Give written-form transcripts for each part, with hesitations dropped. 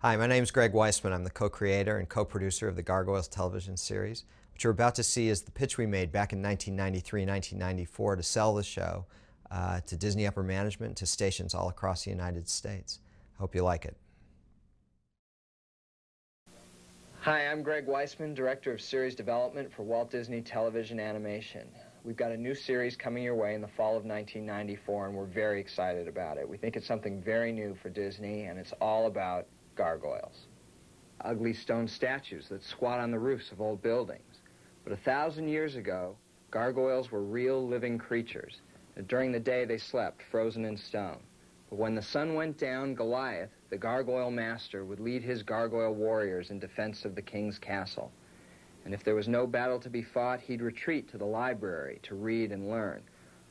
Hi, my name is Greg Weisman. I'm the co-creator and co-producer of the Gargoyles television series. What you're about to see is the pitch we made back in 1993-1994 to sell the show to Disney upper management, to stations all across the United States. I hope you like it. Hi, I'm Greg Weisman, Director of Series Development for Walt Disney Television Animation. We've got a new series coming your way in the fall of 1994, and we're very excited about it. We think it's something very new for Disney, and it's all about gargoyles. Ugly stone statues that squat on the roofs of old buildings. But 1,000 years ago, gargoyles were real living creatures. And during the day, they slept, frozen in stone. But when the sun went down, Goliath, the gargoyle master, would lead his gargoyle warriors in defense of the king's castle. And if there was no battle to be fought, he'd retreat to the library to read and learn,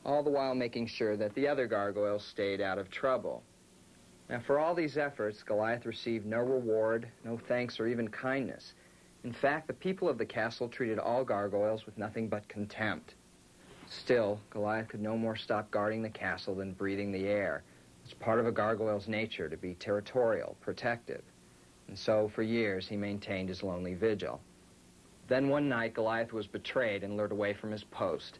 all the while making sure that the other gargoyles stayed out of trouble. Now, for all these efforts, Goliath received no reward, no thanks, or even kindness. In fact, the people of the castle treated all gargoyles with nothing but contempt. Still, Goliath could no more stop guarding the castle than breathing the air. It's part of a gargoyle's nature to be territorial, protective. And so, for years, he maintained his lonely vigil. Then one night, Goliath was betrayed and lured away from his post.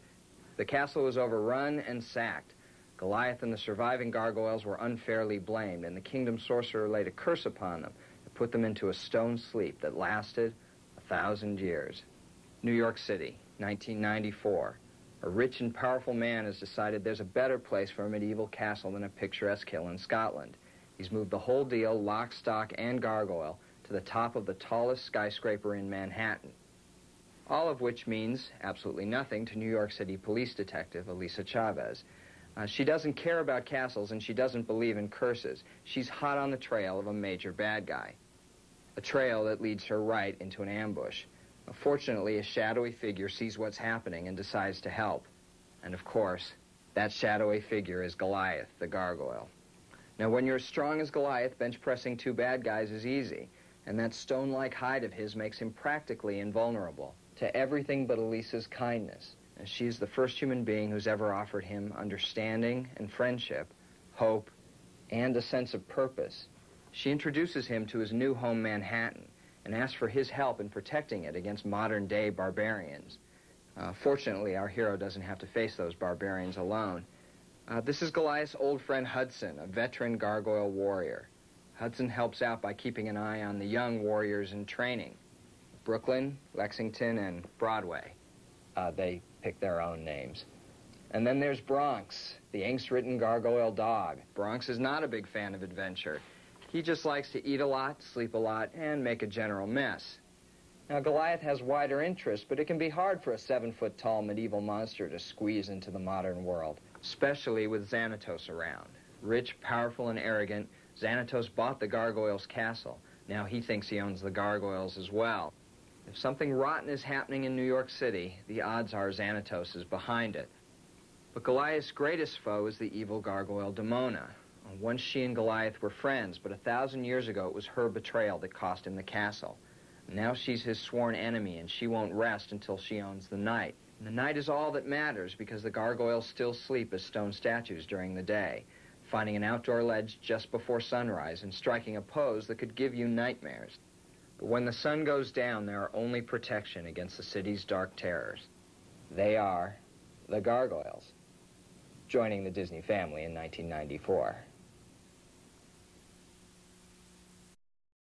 The castle was overrun and sacked. Goliath and the surviving gargoyles were unfairly blamed, and the kingdom sorcerer laid a curse upon them and put them into a stone sleep that lasted 1,000 years. New York City, 1994. A rich and powerful man has decided there's a better place for a medieval castle than a picturesque hill in Scotland. He's moved the whole deal, lock, stock, and gargoyle, to the top of the tallest skyscraper in Manhattan. All of which means absolutely nothing to New York City police detective Elisa. She doesn't care about castles, and she doesn't believe in curses. She's hot on the trail of a major bad guy. A trail that leads her right into an ambush. Fortunately, a shadowy figure sees what's happening and decides to help. And of course, that shadowy figure is Goliath, the gargoyle. Now, when you're as strong as Goliath, bench pressing two bad guys is easy, and that stone-like hide of his makes him practically invulnerable to everything but Elisa's kindness. And she's the first human being who's ever offered him understanding and friendship, hope, and a sense of purpose. She introduces him to his new home, Manhattan, and asks for his help in protecting it against modern-day barbarians. Fortunately, our hero doesn't have to face those barbarians alone. This is Goliath's old friend Hudson, a veteran gargoyle warrior. Hudson helps out by keeping an eye on the young warriors in training. Brooklyn, Lexington, and Broadway. They pick their own names. And then there's Bronx, the angst-ridden gargoyle dog. Bronx is not a big fan of adventure. He just likes to eat a lot, sleep a lot, and make a general mess. Now, Goliath has wider interests, but it can be hard for a 7-foot-tall medieval monster to squeeze into the modern world, especially with Xanatos around. Rich, powerful, and arrogant, Xanatos bought the gargoyles' castle. Now he thinks he owns the gargoyles as well. If something rotten is happening in New York City, the odds are Xanatos is behind it. But Goliath's greatest foe is the evil gargoyle Demona. Once she and Goliath were friends, but 1,000 years ago it was her betrayal that cost him the castle. Now she's his sworn enemy, and she won't rest until she owns the night. And the night is all that matters, because the gargoyles still sleep as stone statues during the day, finding an outdoor ledge just before sunrise and striking a pose that could give you nightmares. But when the sun goes down, there are only protection against the city's dark terrors. They are the Gargoyles, joining the Disney family in 1994.